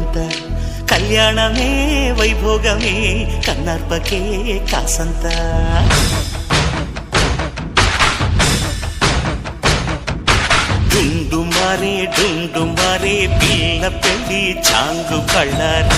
ఎంత కళ్యాణమే వైభోగమే కన్నార్పకే కాసంత డుండు మారే పిల్ల పెళ్ళి చాంగు కళ్ళారి